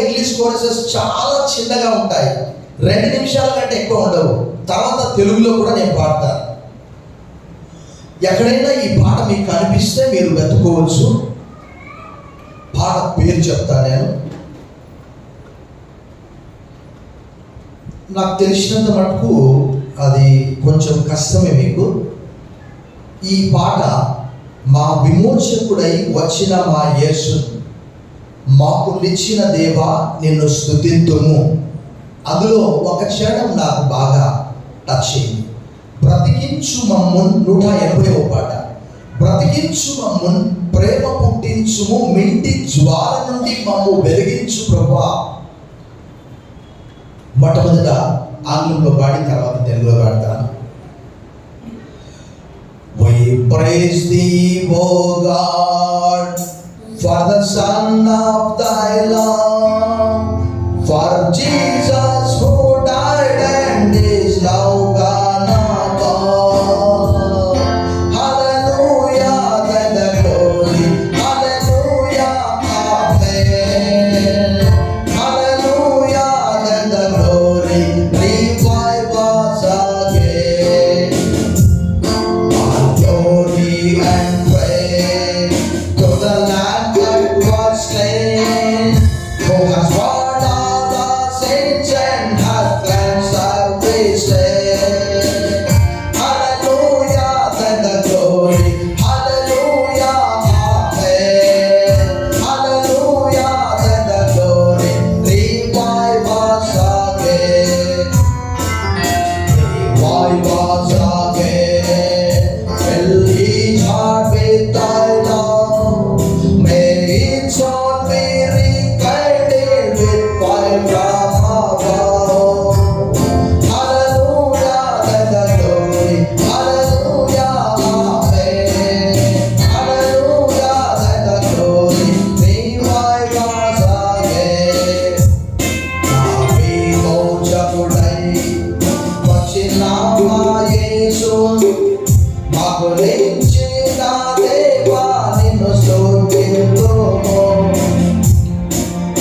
English కోరసెస్ చాలా చిన్నగా ఉంటాయి, 2 నిమిషాల కంటే ఎక్కువ ఉండవు. తర్వాత తెలుగులో కూడా నేను పాడతాను. ఎక్కడైనా ఈ పాట మీకు కనిపిస్తే మీరు వెతుకోవచ్చు. పాట పేరు చెప్తాను నేను. నాకు తెలిసినంత మటుకు అది కొంచెం కష్టమే మీకు. ఈ పాట మా విమోచకుడై వచ్చిన మా యేసు మాకు నిచ్చిన దేవా నిన్ను స్తుతింతుము. అందులో ఒక క్షణం నాకు బాగా టచ్ అయింది. బ్రతికించు మమ్మున్ 180వ పాట. బ్రతికించు మమ్మున్, ప్రేమ పుట్టించుము, మింటి జ్వాల నుండి మమ్ము వెలిగించు ప్రభువా. మొట్టమొదట ఆంగ్లంలో పాడి తర్వాత తెలుగులో పాడతాను. We praise thee, O God, for the Son of thy love, for Jesus who died and is now gone above. Hallelujah, then the glory, hallelujah, amen. Hallelujah, then the glory, revive us again. All glory and praise to the Lamb that was slain, who has borne all our sins and has cleansed every stain. Hallelujah, then the glory, hallelujah, amen. Hallelujah, then the glory, revive us again. Revive us again, fill each heart with thy love. May each heart be rekindled with fire from above. Hallelujah, then the glory, hallelujah, amen. Hallelujah, then the glory, revive us again. నా విమోచకుడై వచ్చిన మా యేసు మాకు నిచ్చిన దేవా నిన్ను స్తుతింతుము.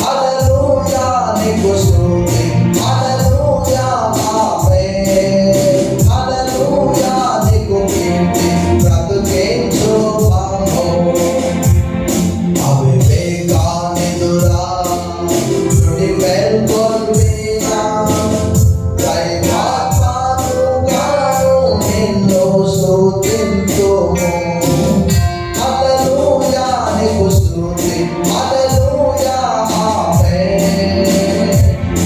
హల్లెలూయా నీకు స్తుతి, హల్లెలూయా, ఆమేన్. హల్లెలూయా నీకు కీర్తి, బ్రతికించు మమ్ము. అవివేకానిదురా నుడి మేల్కొల్పినా, దైవాత్మనుగాను నిన్ను స్తుతింతుము. హల్లెలూయా నీకు స్తుతి, హల్లెలూయా, ఆమేన్.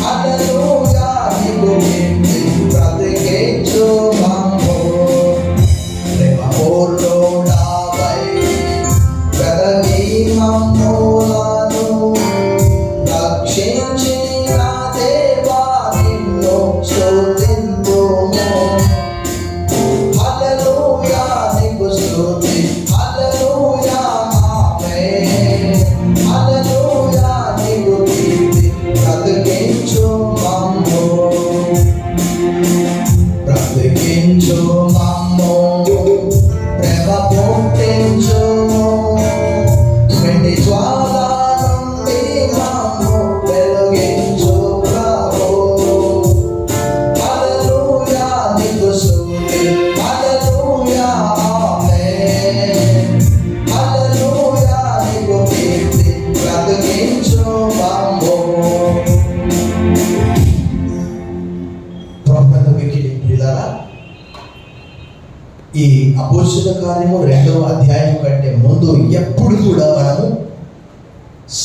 హల్లెలూయా నీకు కీర్తి, బ్రతికించు మమ్ము. ప్రేమపూర్ణుడావై వెదకి మమ్ములను రక్షించిన దేవా నిన్ను స్తుతింతుము. హల్లెలూయా నీకు స్తుతి, హల్లెలూయా, ఆమేన్. హల్లెలూయా నీకు కీర్తి, బ్రతికించు మమ్ము. బ్రతికించు మమ్ము, ప్రేమ పుట్టించుము, వెండి జ్వాల నుండి మమ్ము వెలిగించు ప్రభు. హల్లెలూయా నీకు స్తుతి, హల్లెలూయా, ఆమేన్. హల్లెలూయా నీకు కీర్తి, బ్రతికించు మమ్ము. ప్రభువునందు మిక్కిలి ప్రియులారా, ఈ అపోస్తల కార్యము 2వ అధ్యాయం కంటే ముందు ఎప్పుడు కూడా మనము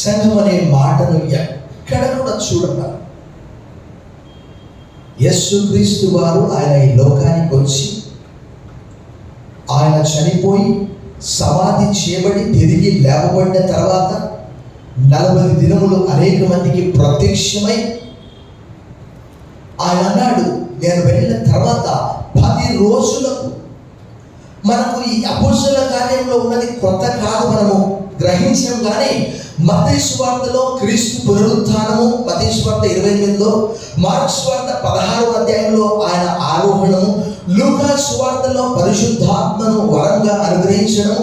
సంఘం అనే మాటను ఎక్కడ కూడా చూడము. యేసుక్రీస్తు వారు ఆయన ఈ లోకానికి వచ్చి ఆయన చనిపోయి సమాధి చేయబడి తిరిగి లేవబడిన తర్వాత 40 దినములు అనేక మందికి ప్రత్యక్షమై ఆయన అన్నాడు, నేను వెళ్ళిన తర్వాత 10 రోజులకు మనకు ఈ అపోస్తల కార్యంలో ఉన్నది కొత్త కాదు, మనము గ్రహించాం. కానీ మత్తయి సువార్తలో క్రీస్తు పునరుత్థానము, మత్తయి సువార్త 28లో, మార్కు సువార్త 16వ అధ్యాయంలో ఆయన ఆరోహణము, లూకా సువార్తలో పరిశుద్ధాత్మను వరంగా అనుగ్రహించడం,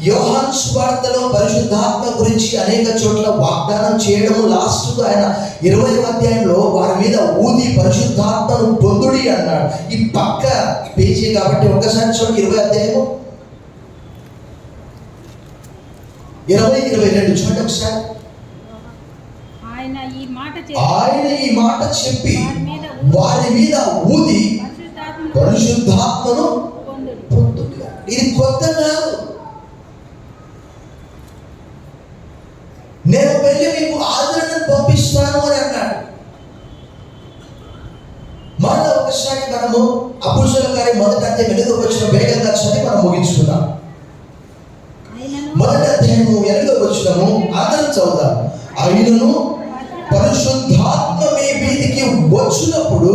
యోహాను సువార్తలో పరిశుద్ధాత్మ గురించి అనేక చోట్ల వాగ్దానం చేయడము, లాస్ట్కు ఆయన 20వ అధ్యాయంలో వారి మీద ఊది పరిశుద్ధాత్మను పొందుడి అన్నాడు. ఈ పక్క పేజీ కాబట్టి ఒకసారి చూడండి, 20వ అధ్యాయము 20-22 చూడండి ఒకసారి. ఆయన ఈ మాట చెప్పి వారి మీద ఊది పరిశుద్ధాత్మను పొందుడి. ఇది కొత్త కాదు. నేను వెళ్ళి మీకు ఆదరణను పంపిస్తాను అని అన్నాడు. మరలా ఒకసారి మనము అపోస్తలుల కార్యం 1వ అధ్యాయం 8వ వచనం వేగంగా చదివి మనం ముగించుకుందాం. 1వ అధ్యాయం 8వ వచనము అందరం చదువుదాం. ఆయనను పరిశుద్ధాత్మ మీ మీదికి వచ్చినప్పుడు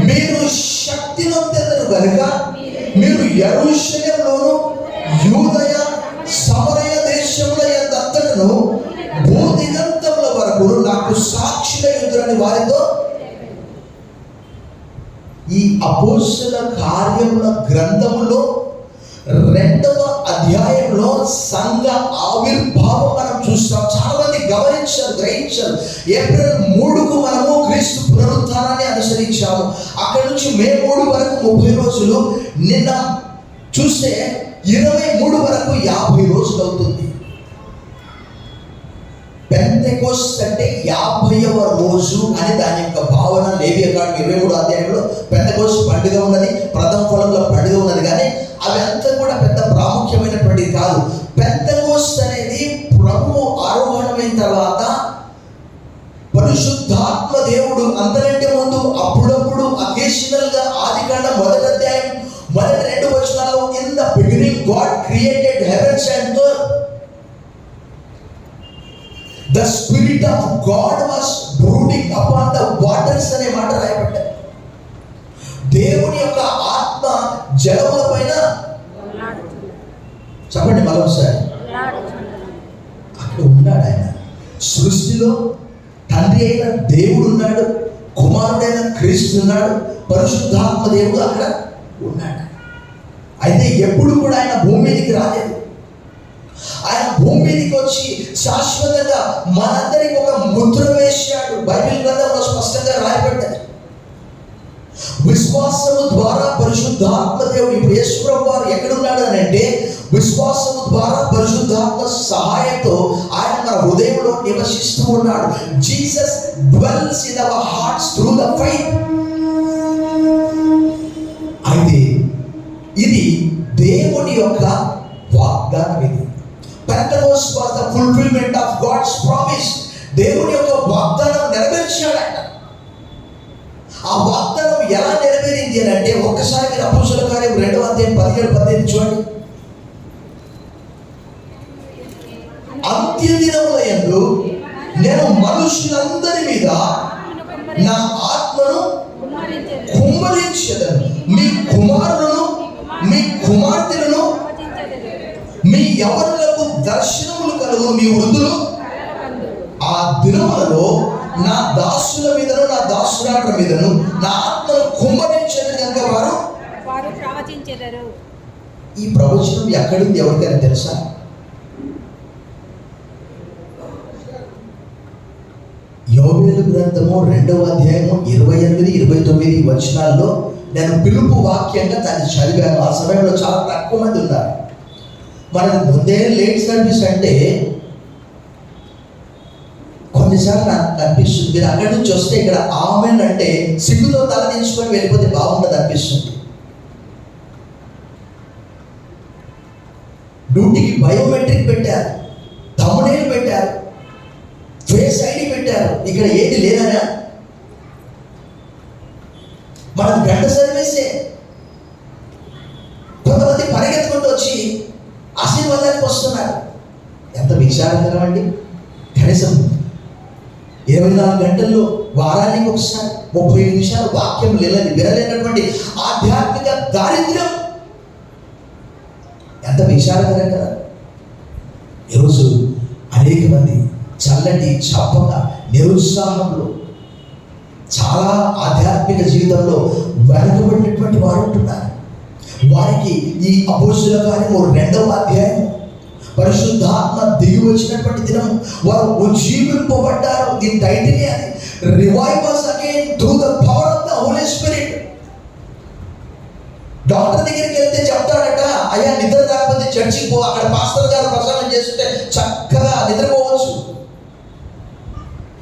మీరు శక్తి నొందెదరు గనుక మీరు యెరూషలేములోను యూదయ సమరయ దేశముల యందంతటను భూదిగంతముల వరకు నాకు సాక్షులై ఉందురని వారితో. ఈ అపోస్తల కార్యముల గ్రంథములో 2వ అధ్యాయంలో సంఘ ఆవిర్భావం మనం చూస్తాం. చాలా మంది గమనించారు, గ్రహించారు. ఏప్రిల్ 3కు మనము క్రీస్తు పునరుత్థానాన్ని అనుసరించాము. అక్కడి నుంచి మే 3 వరకు 30 రోజులు, నిన్న చూస్తే 23 వరకు 50 రోజులు అవుతుంది. పెంతెకోస్త్ అంటే 50వ రోజు అని దాని యొక్క భావన. లేవియ కాండం 23వ అధ్యాయంలో పెంతెకోస్త్ పండుగ ఉన్నది, ప్రథమ ఫలముల పండుగ ఉన్నది, కానీ అవి అంతా కూడా పెద్ద ప్రాముఖ్యమైనటువంటిది కాదు. పెంతెకోస్త్ అనేది ప్రభువు ఆరోహణమైన తర్వాత పరిశుద్ధాత్మ దేవుడు అంతకంటే ముందు అప్పుడప్పుడు అకేషనల్ గా ఆదికాండం 1వ అధ్యాయం 1-2 వచనాల్లో in the beginning God created heavens and the spirit of God was brooding upon the waters అనే మాట రాయబడ్డాయి. దేవుని యొక్క ఆత్మ జలముల పైన, చెప్పండి మరోసారి, అక్కడ ఉన్నాడు ఆయన. సృష్టిలో తండ్రి అయిన దేవుడు ఉన్నాడు, కుమారుడైన క్రీస్తు ఉన్నాడు, పరిశుద్ధాత్మ దేవుడు అక్కడ ఉన్నాడు. అయితే ఎప్పుడు కూడా ఆయన భూమి మీదకి రాలేదు. ఆయన భూమి మీదకి వచ్చి శాశ్వతంగా మనందరికి ఒక ముద్ర వేశాడు. బైబిల్ గ్రంథంలో స్పష్టంగా రాయబడ్డది. విశ్వాసము ద్వారా పరిశుద్ధాత్మ దేవుడు, ఇప్పుడు యేసుప్రభు వారు ఎక్కడున్నాడు అని అంటే విశ్వాసము ద్వారా పరిశుద్ధాత్మ సహాయంతో ఆయన మన హృదయంలో నివసిస్తూ ఉన్నాడు. Jesus dwells in our hearts through the faith. అయితే ఇది దేవుని యొక్క వాగ్దానం. ఇది Pentecost was the fulfillment of God's promise. దేవుని యొక్క వాగ్దానం నెరవేర్చాడు ఆయన. ఆ వాగ్దానం ఎలా నెరవేరింది అని అంటే ఒక్కసారి మీరు అపోస్తలుల కార్యం 2వ అధ్యాయం 17-18 చూడండి. అంత్య దినముల యందు నేను మనుషులందరి మీద నా ఆత్మను కుమ్మరించెదను. మీ కుమారులను మీ కుమార్తెలను మీ యవ్వనులకు దర్శనములు కలుగు, మీ వృద్ధులు ఆ దినములలో నా దాసుల మీదను నా దాసురాట్ల మీదను నా ఆత్మను కుమ్మరించెదను కనుక వారు ప్రవచించెదరు. ఈ ప్రవచనం ఎక్కడుంది ఎవరికైనా తెలుసా? యోవేలు గ్రంథము 2వ అధ్యాయము 28-29 వచనాల్లో నేను పిలుపు వాక్యంగా దాన్ని చదివాను. ఆ సమయంలో చాలా తక్కువ మంది ఉన్నారు. మనకు ముందే లేట్ సర్వీస్ అంటే కొన్నిసార్లు నాకు అనిపిస్తుంది, మీరు అక్కడి నుంచి వస్తే ఇక్కడ ఆమెన్ అంటే సిగ్గుతో తలదించుకొని వెళ్ళిపోతే బాగుంటుంది అనిపిస్తుంది. డ్యూటీకి బయోమెట్రిక్ పెట్టారు, థంబ్నెయిల్ పెట్టారు, ఫేస్ ఐడి పెట్టారు. ఇక్కడ ఏది లేదనా? మన గంట సర్వీసే. కొంతమంది పరిగెత్తుకుంటూ వచ్చి ఆశీర్వాదానికి వస్తున్నారు. ఎంత విచారకరం అండి. కనీసం 24 గంటల్లో వారానికి ఒకసారి 30 నిమిషాలు వాక్యం వినలేనటువంటి ఆధ్యాత్మిక దారిద్ర్యం ఎంత విచారకరం కదా. ఈరోజు అనేక మంది చల్లటి చప్పక నిరుత్సాహంలో చాలా ఆధ్యాత్మిక జీవితంలో వెనుకబడినటువంటి వారు ఉంటున్నారు. వారికి ఈ అపోస్తుల కార్యము 2వ అధ్యాయం పరిశుద్ధాత్మ దిగి వచ్చినటువంటి దినం వారు ఉజ్జీవింపబడ్డారు. దీని టైటిల్ అది revive us again through the power of the Holy Spirit. Doctor దగ్గరికి వెళ్తే చెప్తాడట, అయ్యా నిద్ర కాకపోతే చర్చికి పో, అక్కడ పాస్టర్ గారు ప్రసంగం చేస్తుంటే చక్కగా నిద్రపోవచ్చు.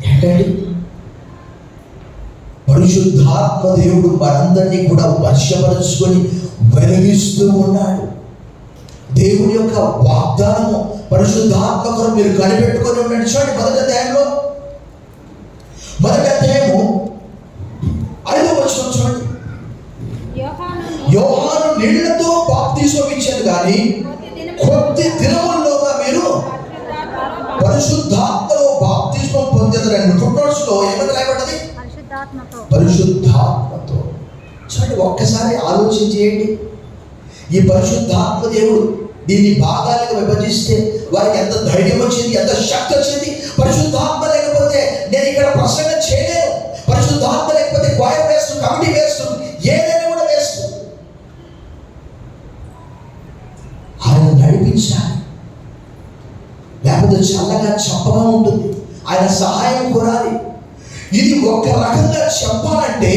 ఏంటండి, పరిశుద్ధాత్మ దేవుడు మనందరినీ కూడా వశపరుచుకొని వెలిగిస్తూ ఉన్నాడు. దేవుని యొక్క వాగ్దానము పరిశుద్ధాత్మ కొరకు మీరు కనిపెట్టుకొని ఉండండి. చూడండి మొదటి అధ్యాయము 5వ వచనం చూడండి. యోహాను నీళ్లతో బాప్తిస్మం ఇచ్చాడు, కానీ కొద్ది దినముల్లోగా మీరు పరిశుద్ధాత్మలో బాప్తిస్మం పొందేదరండి. ఫుట్నోట్స్ లో ఏమని రాయబడ్డది? పరిశుద్ధాత్మతో. చూడండి, ఒక్కసారి ఆలోచన చేయండి. ఈ పరిశుద్ధాత్మ దేవుడు దీన్ని భాగాలుగా విభజిస్తే వారికి ఎంత ధైర్యం వచ్చింది, ఎంత శక్తి వచ్చింది. పరిశుద్ధాత్మ లేకపోతే నేను ఇక్కడ ప్రసంగం చేయలేను. పరిశుద్ధాత్మ లేకపోతే క్వైర్ వేస్ట్, కమిటీ వేస్ట్, ఏదైనా కూడా వేస్ట్. ఆయన నడిపించాలి, లేకపోతే చల్లగా చప్పగా ఉంటుంది. ఆయన సహాయం కోరాలి. ఇది ఒక రకంగా చెప్పాలంటే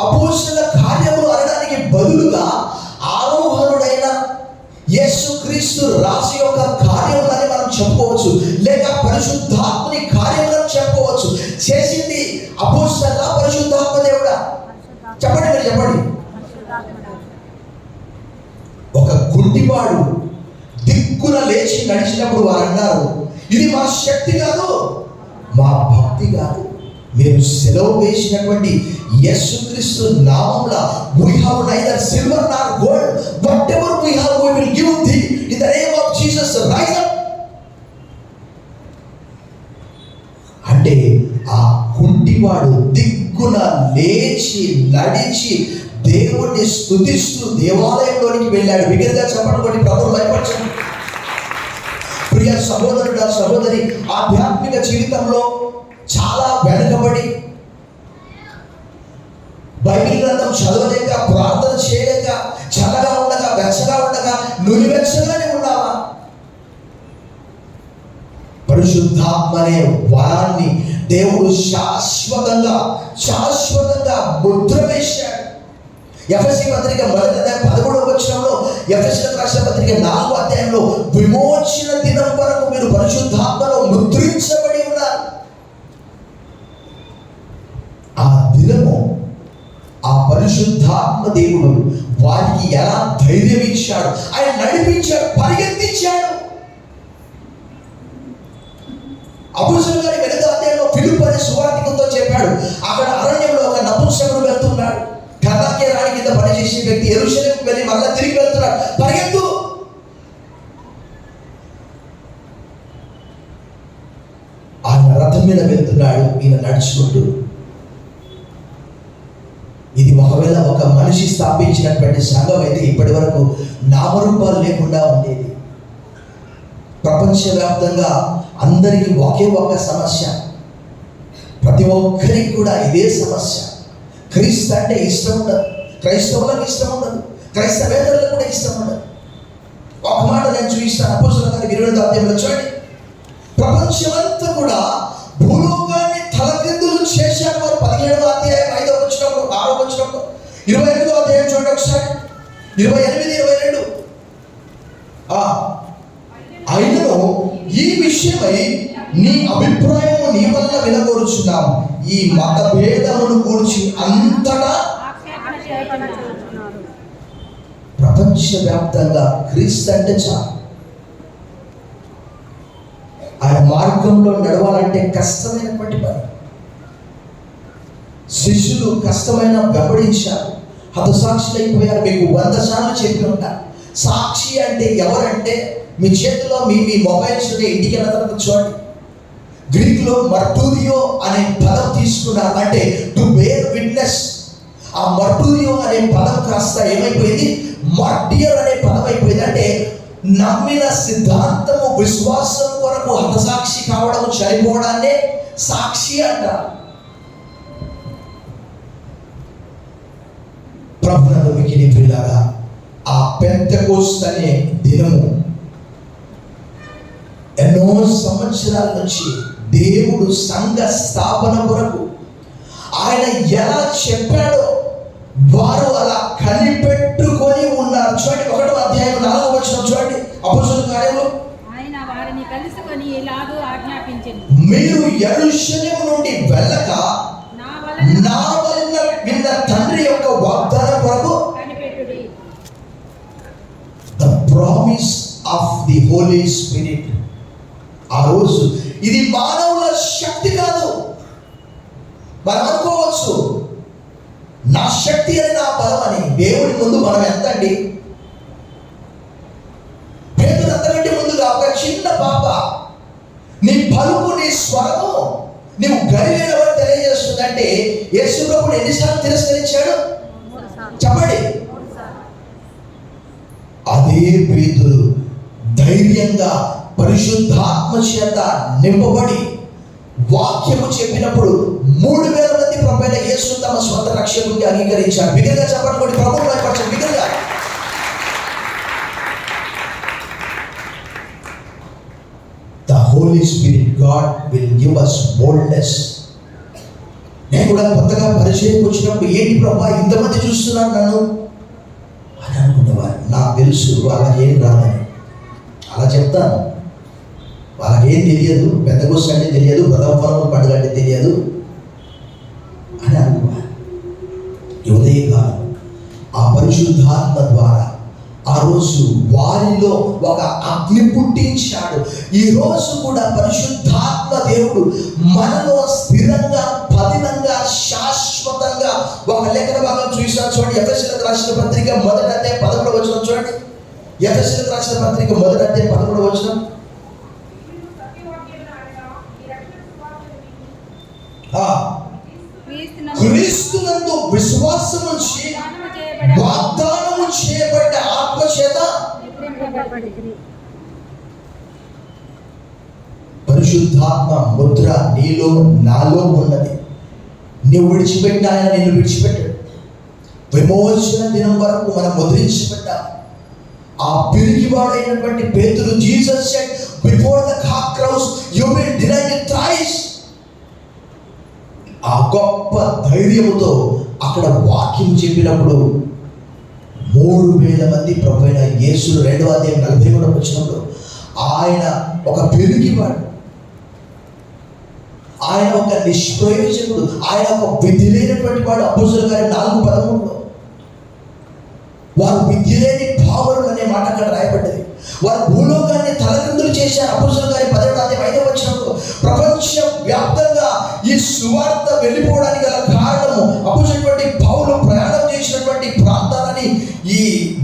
అపోస్తలుల కార్యములు అనడానికి బదులుగా ఆరోహణుడైన యేసుక్రీస్తు రాశి యొక్క కార్యములని మనం చెప్పుకోవచ్చు, లేక పరిశుద్ధాత్మని కార్యములను చెప్పుకోవచ్చు. చేసింది అపోస్తలుల పరిశుద్ధాత్మ దేవుడా? చెప్పండి, మీరు చెప్పండి. ఒక గుడ్డివాడు దిక్కున లేచి నడిచినప్పుడు వారు అన్నారు, ఇది మా శక్తి కాదు, మా భక్తి కాదు, మీరు సెలవు వేసినటువంటి యేసుక్రీస్తు నామములో we have neither silver nor gold, whatever we have we will give thee in the name of Jesus, rise up. అంటే ఆ కుంటివాడు దిక్కున లేచి నడిచి దేవుణ్ణి స్తుతిస్తూ దేవాలయంలోనికి వెళ్ళాడు. బిగ్గరగా చెప్పండి, కొన్ని ప్రభువు భయపరచండి. ప్రియ సహోదరుడా, సహోదరి, ఆధ్యాత్మిక జీవితంలో చాలా వెనుకబడి బైబిల్ గ్రంథం చదవలేక, ప్రార్థన చేయలేక, చల్లగా ఉండగా, వెచ్చగా ఉండగా, నులివెచ్చగానే ఉన్నావా? పరిశుద్ధాత్మ అనే వరాన్ని దేవుడు శాశ్వతంగా ముద్ర వేశాడు. ఎఫెసీ పత్రిక 11వ వచనంలో, ఎఫెసీయులకు రాసిన పత్రిక 4వ అధ్యాయంలో విమోచన దినం వరకు మీరు పరిశుద్ధాత్మలో ముద్రించబడి ఉన్నారు. ఆ దినము ఆ పరిశుద్ధాత్మ దేవుడు వారికి ఎలా ధైర్యం ఇచ్చాడు, ఆయన నడిపించాడు, పరిగెత్తించాడు. అపోస్తలుల గారి 8వ అధ్యాయంలో ఫిలిప్పు అనే సువార్తికునితో చెప్పాడు. అక్కడ అరణ్యంలో ఒక నపుంసకుడు వెళ్తున్నాడు. కర్ణాకే రాణి కింద పనిచేసే వ్యక్తి యెరూషలేముకు వెళ్ళి మళ్ళా తిరిగి వెళ్తున్నాడు. పరిగెత్తు. ఆయన రథం మీద వెళ్తున్నాడు, ఈయన నడుచుకుంటూ. ఇది ఒకవేళ ఒక మనిషి స్థాపించినటువంటి సంఘం అయితే ఇప్పటి వరకు నామరూపాలు లేకుండా ఉండేది. ప్రపంచవ్యాప్తంగా అందరికీ ఒకే ఒక సమస్య, ప్రతి ఒక్కరికి కూడా ఇదే సమస్య. క్రీస్తు అంటే ఇష్టం ఉండదు, క్రైస్తవులకు ఇష్టం ఉండదు, క్రైస్తవేతరులకు కూడా ఇష్టం ఉండదు. ఒక మాట నేను చూపిస్తాను. అపోస్తలుల కార్యం 20వ అధ్యాయంలో చూడండి. ప్రపంచమంతా కూడా భూలోకాన్ని తలకిందులు చేశారు వారు. 17వ అధ్యాయం 5వ వచనంలో, 6వ వచనంలో, 28వ అధ్యాయం చూడండి ఒకసారి, 28, 22. అయినను ఈ విషయమై నీ అభిప్రాయము నీ వల్ల వినగోరుచున్నాము. ఈ మత భేదమును గూర్చి అంతటా ప్రపంచవ్యాప్తంగా క్రీస్తు అంటే చాలు. ఆయన మార్గంలో నడవాలంటే కష్టమైనటువంటి పని. శిష్యులు కష్టమైన వెంబడించారు, హతసాక్షులైపోయారు. మీకు 100 సార్లు చెప్పి ఉంటారు. సాక్షి అంటే ఎవరంటే మీ చేతిలో మీ మొబైల్స్ ఇంటికి వెళ్ళిన తర్వాత చూడండి. గ్రీక్లో మర్టూరియో అనే పదం తీసుకున్నారు, అంటే టు బేర్ విట్నెస్. ఆ మర్టూరియో అనే పదం కాస్త ఏమైపోయింది, మార్టియర్ అనే పదం అయిపోయింది. అంటే నమ్మిన సిద్ధాంతము, విశ్వాసం కొరకు హతసాక్షి కావడం, చనిపోవడాన్నే సాక్షి అంటారు. ప్రభునందు మిక్కిలి ప్రియులారా, ఆ పెంతెకోస్తు అనే దినము ఎన్నో సంవత్సరాల నుంచి దేవుడు సంఘ స్థాపన కొరకు ఆయన ఎలా చెప్పాడో వారు అలా కనిపెట్టుకొని ఉన్నారు. చూడండి 1వ అధ్యాయం 4వ వచనం చూడండి. అపొస్తలుల కార్యములు ఆయన వారిని కలుసుకొని ఇలాగూ ఆజ్ఞాపించెను, మీరు యెరూషలేము నుండి వెళ్ళక నా వలన విన్న తండ్రి యొక్క వాగ్దానం కొరకు కనిపెట్టుడి. The promise of the Holy Spirit. ఆ రోజు ఇది మానవుల శక్తి కాదు. మనం అనుకోవచ్చు నా శక్తి అని, నా బలం అని. దేవుడి ముందు మనం ఎంత అండి? పేతురు అంతకంటే ముందుగా ఒక చిన్న పాప నీ పలుకు, నీ స్వరము నీవు గలివేయడం తెలియజేస్తుందంటే యేసు ప్రభువు ఎన్నిసార్లు తిరస్కరించాడు చెప్పండి. అదే పేతురు ధైర్యంగా పరిశుద్ధాత్మ చేత నింపబడి వాక్యము చెప్పినప్పుడు 3000 మంది ప్రభువైన యేసు తమ స్వంత రక్షకుడిగా అంగీకరించారు. బిగ్గరగా చెప్పండి, ప్రభువును భయపరచండి బిగ్గరగా. The Holy Spirit, God will give us boldness. నేను కూడా కొత్తగా పరిచయం వచ్చినప్పుడు ఏంటి ప్రభా ఇంతమంది చూస్తున్నాను నన్ను అని అనుకునేవారు. నాకు తెలుసు వాళ్ళకి ఏం రాదని. అలా చెప్తాను, వాళ్ళకి ఏం తెలియదు, పెద్దగొస్సు అంటే తెలియదు, ప్రథమ పండుగ అంటే తెలియదు అని అనుకున్నారు. ఈ ఉదయకాలం ఆ పరిశుద్ధాత్మ ద్వారా ఆ రోజు వారిలో ఒక అగ్ని పుట్టించాడు. ఈ రోజు కూడా పరిశుద్ధాత్మ దేవుడు మనలో స్థిరంగా, పదిలంగా, శాశ్వతంగా ఒక లేఖన భాగం చూసాను చూడండి. ఎఫెసీయులకు రాసిన పత్రిక 1వ అధ్యాయం 11వ వచనం చూడండి. ఎఫెసీయులకు రాసిన పత్రిక 1వ అధ్యాయం 11వ వచనం. క్రీస్తునందు విశ్వాసం నుంచి వాగ్దానము చేయబడ్డ ఆత్మ చేత పరిశుద్ధాత్మ ముద్ర నీలో నాలో ఉన్నది. నీవు విడిచిపెట్టిన ఆయన నిన్ను విడిచిపెట్టాడు. విమోచన దినం వరకు మనం ముద్రించబడ్డాం. ఆ పిరికివాడైనటువంటి పేతురు, Jesus said before the cock crows you will deny me thrice. ఆ గొప్ప ధైర్యముతో అక్కడ వాక్యం చెప్పినప్పుడు 3000 మంది ప్రభువైన యేసును 2వ అధ్యాయం 43వ వచనంలో ఆయన ఒక పిరికివాడు, ఆయన ఒక నిష్ప్రయోజకుడు, ఆయన ఒక విధి లేనటువంటి వాడు. అపొస్తలుల కార్యం 4:13లో వారు విద్య లేని పామరులు అనే మాట అక్కడ రాయబడ్డది. వారు భూలోకాన్ని తలకిందులు చేశారు. అపొస్తలుల కార్యం 17వ అధ్యాయం 5వ వచనంలో ప్రపంచ వ్యాప్తంగా ఈ సువార్త వెళ్ళిపోవడానికి గల కారణము అపొస్తలుడైనటువంటి పౌలు ప్రయాణం చేసినటువంటి ప్రాంతాలని ఈ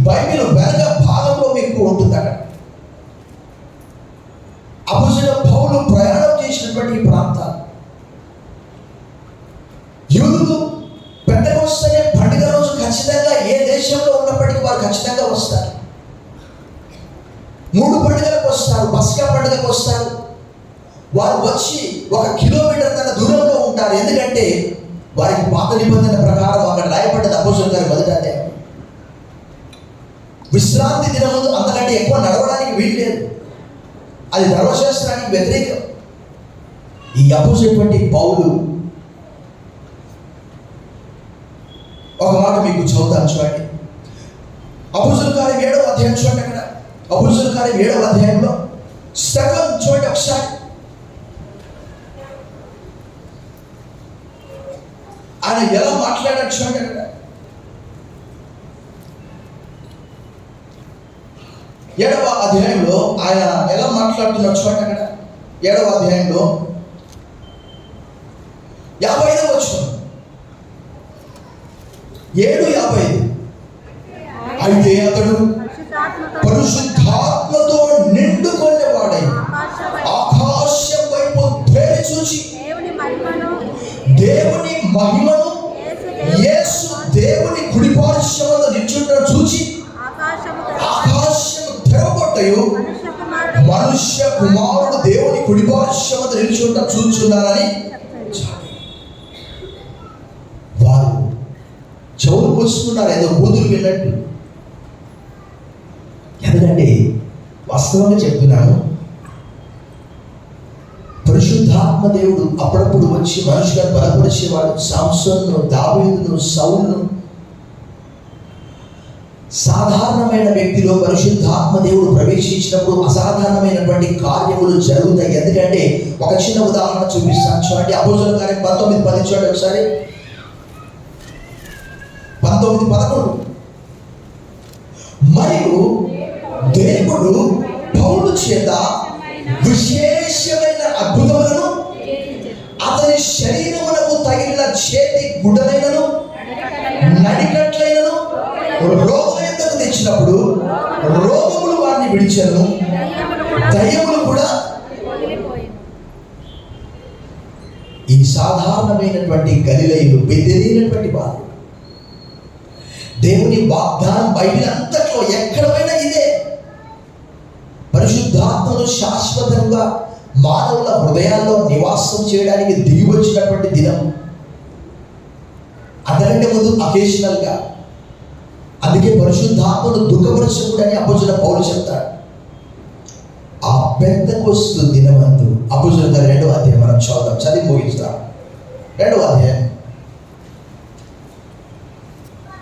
బైబిల్ వెనక భాగంలో మీకు ఉంటుంది. అక్కడ అపొస్తలుడైన పౌలు ప్రయాణం చేసినటువంటి ప్రాంతాలు యూదులు పెంటెకోస్తు అనే పండుగ రోజు ఖచ్చితంగా ఏ దేశంలో ఉన్నప్పటికీ వారు ఖచ్చితంగా వస్తారు. 3 పండుగలకు వస్తారు. పస్కా పండుగకు వస్తారు. వారు వచ్చి 1 కిలోమీటర్ కన్నా దూరంలో ఉంటారు. ఎందుకంటే వారికి పాత నిబంధన ప్రకారం అక్కడ రాయబడ్డది. అపొస్తలుల కార్యం 1వ అధ్యాయం విశ్రాంతి దినముందు అంతకంటే ఎక్కువ నడవడానికి వీలు లేదు. అది ధర్మశాస్త్రానికి వ్యతిరేకం. ఈ అపొస్తలుడైనటువంటి పౌలు ఒక మాట మీకు చదువుతాను చూడండి. అపొస్తలుల కార్యం 7వ అధ్యాయం చూడండి. అక్కడ అపొస్తలుల కార్యం 7వ అధ్యాయంలో సగం చూడండి ఒకసారి. ఆయన ఎలా మాట్లాడాడు చూడండి. అక్కడ 7వ అధ్యాయంలో ఆయన ఎలా మాట్లాడుతున్నాడు చూడండి. అక్కడ 7వ అధ్యాయంలో 55వ వచనం 7:55. అయితే అతడు పరిశుద్ధాత్మతో నిండుకొనేవాడై ఆకాశం వైపు తేరి చూచి దేవుని మహిమను యేసు దేవుని కుడిపార్శ్వమున నిల్చుండడం చూచి ఆకాశము తెరవబడ్డయు మనుష్య కుమారుడు దేవుని కుడిపార్శ్వమున నిల్చుండడం చూచున్నారని వారు చెవులు పోసుకున్నారు ఏదో బూదులు విన్నట్టు. ఎందుకంటే వాస్తవంగా చెప్తున్నాను, పరిశుద్ధాత్మ దేవుడు అప్పుడప్పుడు వచ్చి మనుషులను బలపరిచేవాడు. సాంసోనును, దావీదును, సౌలును, సాధారణమైన వ్యక్తిలో పరిశుద్ధాత్మ దేవుడు ప్రవేశించినప్పుడు అసాధారణమైనటువంటి కార్యములు జరుగుతాయి. ఎందుకంటే ఒక చిన్న ఉదాహరణ చూపిస్తాను చూడండి. అపోస్తలుల కార్యం 19:10 చూడండి ఒకసారి. 19:11 మరియు దేవుడు పౌలు చేత విశేషమైన అద్భుతములను అతని శరీరమునకు తగిలిన చేతి గుడ్డలైనను నడికట్లైనను రోగుల యొద్దకు తెచ్చినప్పుడు రోగములు వారిని విడిచెను, దయ్యములు కూడా. ఈ సాధారణమైనటువంటి గలిలయులు బెదిరినటువంటి వారు. దేవుని వాగ్దానం బైబిల్ అంతట్లో ఎక్కడైనా ఇదే. పరిశుద్ధాత్మను శాశ్వతంగా మానవుల హృదయాల్లో నివాసం చేయడానికి దిగి వచ్చినటువంటి దినం. అంతకంటే ముందు అకేషనల్గా. అందుకే పరిశుద్ధాత్మను దుఃఖపరచకూడని అపోస్తలుడైన పౌలు చెప్తాడు. ఆ పెంతెకొస్తు దినమందు అపోస్తలుల కార్యం 2వ అధ్యాయం మనం చదువుతాం, చదివి ముగిస్తాం. 2వ అధ్యాయం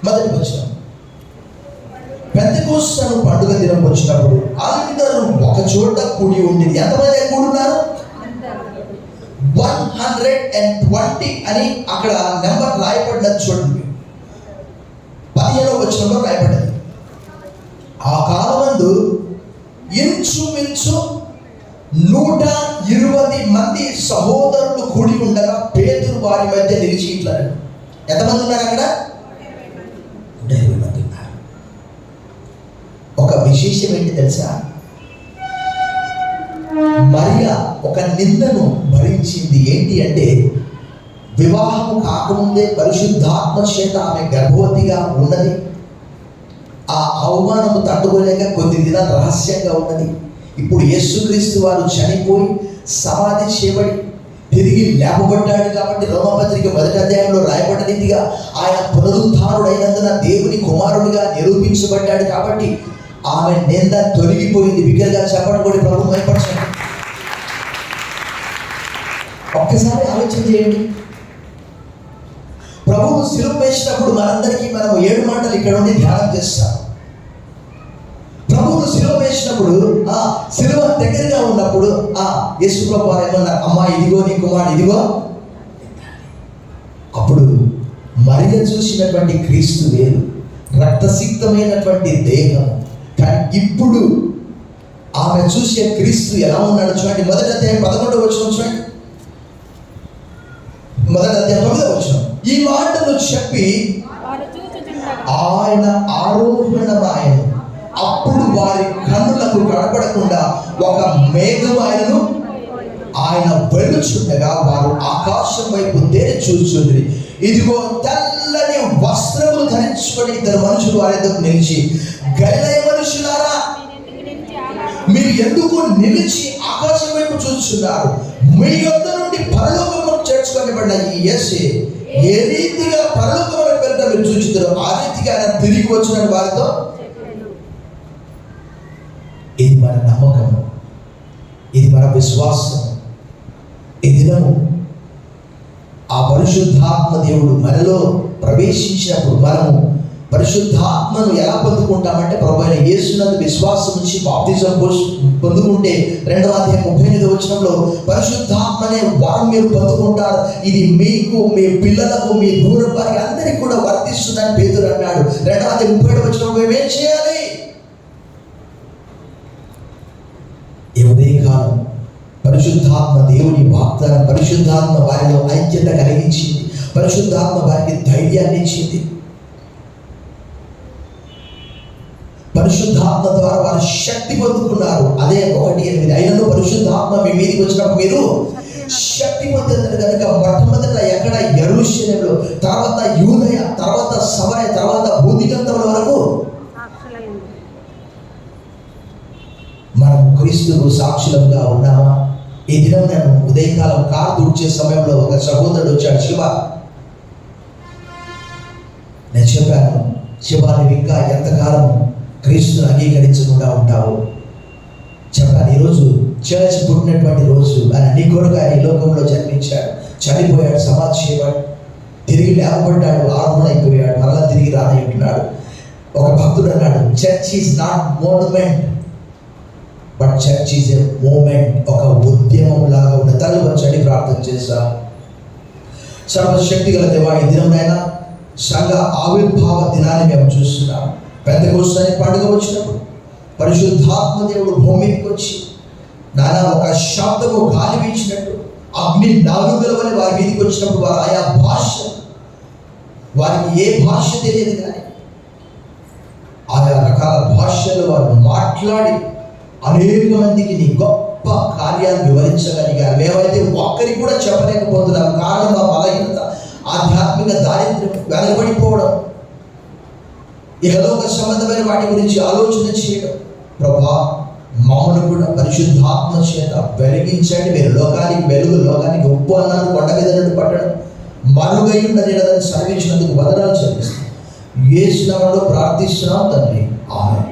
1వ వచనం. పెంతెకొస్తు పండుగ దినం వచ్చినప్పుడు అందరూ ఒక చోట కూడి ఉండేది. ఎంతమంది కూడున్నారు? 120 అని అక్కడ నెంబర్ రాయబడినది చూడండి. 15వ వచనంలో రాయబడ్డది. ఆ కాలమందు ఇంచుమించు 120 మంది సహోదరులు కూడి ఉండగా పేతురు వారి మధ్య నిలిచి ఇట్లా. ఎంతమంది ఉన్నారు అక్కడ? 120 మంది ఉన్నారు. ఒక విశేషం ఏంటి తెలుసా? మరియా ఒక నిందను భరించింది. ఏంటి అంటే, వివాహము కాకముందే పరిశుద్ధాత్మ చేత ఆమె గర్భవతిగా ఉన్నది. ఆ అవమానము తట్టుకోలేక కొద్ది దినాలు రహస్యంగా ఉన్నది. ఇప్పుడు యేసుక్రీస్తు వారు చనిపోయి సమాధి చేయబడి తిరిగి లేపబడ్డాడు కాబట్టి రోమపత్రిక 1వ అధ్యాయంలో రాయబడిన రీతిగా ఆయన పునరుద్ధారుడైనందున దేవుని కుమారుడిగా నిరూపించబడ్డాడు కాబట్టి ఆమె నింద తొలగిపోయింది. బిగ్గరగా చెప్పడం కూడా ప్రభు భయపరచండి. ఒక్కసారి ఆలోచన చేయండి. ప్రభువు శిలువ వేసినప్పుడు మనందరికీ మనం 7 మాటలు ఇక్కడ ఉండి ధ్యానం చేస్తాం. ప్రభువును శిలువ వేసినప్పుడు శిలువ దగ్గరగా ఉన్నప్పుడు యేసు ప్రభు వారు ఏమన్నారు? అమ్మా, ఇదిగో నీ కుమారుడు, ఇదిగో. అప్పుడు మరియ చూసినటువంటి క్రీస్తు వేరు, రక్తసిక్తమైనటువంటి దేహం. కానీ ఇప్పుడు ఆమె చూసే క్రీస్తు ఎలా ఉన్నాడు చూడండి. 1వ అధ్యాయం 11వ వచనం చూడండి. 1వ అధ్యాయం 9వ వచనం. ఈ మాటలు చెప్పి ఆయన ఆరోహణమాయను. అప్పుడు వారి కన్నులకు కనపడకుండా ఒక మేఘం ఆయన వెలుచుండగా వారు ఆకాశం వైపు తేరి చూచుండ్రి. ఇదిగో తెల్లని వస్త్రములు ధరించుకొని 2 మనుషులు వారి ఎదురు నిలిచి, గలిలయ మనుషులారా, మీరు ఎందుకు నిలిచి ఆకాశం వైపు చూస్తున్నారు? మీ యొద్ద నుండి పరలోకముకు చేర్చుకొనబడిన ఈ యేసే ఏ రీతిగా పరలోకములకు వెళ్ళడం మీరు చూచుతారో ఆ రీతిగా ఆయన తిరిగి వచ్చిన వారితో. ఇది మన నమ్మకము, ఇది మన విశ్వాసం. ఈ దినము ఆ పరిశుద్ధాత్మ దేవుడు మనలో ప్రవేశించినప్పుడు మనము పరిశుద్ధాత్మను ఎలా పొందుకుంటామంటే, ప్రభు అయిన యేసునందు విశ్వాసం నుంచి బాప్తిజం పొందుకుంటే 2వ అధ్యాయం 38వ వచనంలో పరిశుద్ధాత్మ అనే వరం మీరు పొందుకుంటారు. ఇది మీకు, మీ పిల్లలకు, మీ దూరం వారికి అందరికీ కూడా వర్తిస్తుందని పేతురు అన్నాడు. 2వ అధ్యాయం 37వ వచనంలో మేమేం చేయాలి? ఈ ఉదయకాలం పరిశుద్ధాత్మ దేవుని వాగ్దానం, పరిశుద్ధాత్మ వారిలో ఐక్యత కలిగించింది, పరిశుద్ధాత్మ వారికి ధైర్యాన్ని ఇచ్చింది. పరిశుద్ధాత్మ ద్వారా వారు శక్తి పొందుకున్నారు. అదే 1:8. అయినను పరిశుద్ధాత్మ మీ మీదకి వచ్చినప్పుడు మీరు శక్తి పొందుతారు కనుక మొట్టమొదట ఎక్కడ? యెరూషలేములో, తర్వాత యూదయ, తర్వాత సమరయ, తర్వాత భూదిగంతముల వరకు మనం క్రీస్తుకు సాక్షులంగా ఉన్నామా? ఈ దినం నేను ఉదయకాలం కారు తుడిచే సమయంలో ఒక సహోదరుడు వచ్చాడు. శివ, నేను చెప్పాను, శివాన్ని ఇంకా ఎంతకాలం క్రీస్తుని అంగీకరించకుండా ఉంటావు చెప్పాను. ఈరోజు చర్చ్ పుట్టినటువంటి రోజు, ఆయన నీ కొరకు ఆయన ఈ లోకంలో జన్మించాడు, చనిపోయాడు, సమాధి చేయబడి తిరిగి లేవబడ్డాడు, ఆరుణైపోయాడు, మరలా తిరిగి రానయ్యుంటున్నాడు. ఒక భక్తుడు అన్నాడు, church is not monument but church is a movement. ఒక ఉద్యమం లాగా ఉన్న తల్లి వచ్చి ప్రార్థన చేశాం. సర్వశక్తి గల దేవా, ఈ దినమైనా సంఘ ఆవిర్భావ దినాన్ని మేము చూస్తున్నాం. పెద్దకోస్తాని పండుగ వచ్చినప్పుడు పరిశుద్ధాత్మ దేవుడు భూమికి వచ్చి నానా ఒక శబ్దము గాలి వీచినట్టు అగ్ని నాలుగుల వల్ల వారి మీదకి వచ్చినప్పుడు వారు ఆయా భాష, వారికి ఏ భాష తెలియదు కానీ ఆయా రకాల భాషలు వారు మాట్లాడి అనేక మందికి నీ గొప్ప కార్యాలు వివరించగలిగారు. మేమైతే ఒక్కరికి కూడా చెప్పలేకపోతున్నాం. కారణం మా బలహీనత, ఆధ్యాత్మిక దారిద్ర్యం, వెనకబడిపోవడం, ఇహలోక సంబంధమైన వాటి గురించి ఆలోచన చేయడం. ప్రభా, మమ్మల్ని కూడా పరిశుద్ధాత్మ చేత వెలిగించండి. మీరు లోకానికి వెలుగు, లోకానికి ఉప్పు అన్నారు, కొండ మీద నుండి పట్టడం మరుగైందని సర్వించినందుకు వందనాలు చెల్లిస్తాం. యేసు నామములో ప్రార్థిస్తున్నాం తండ్రి, ఆమేన్.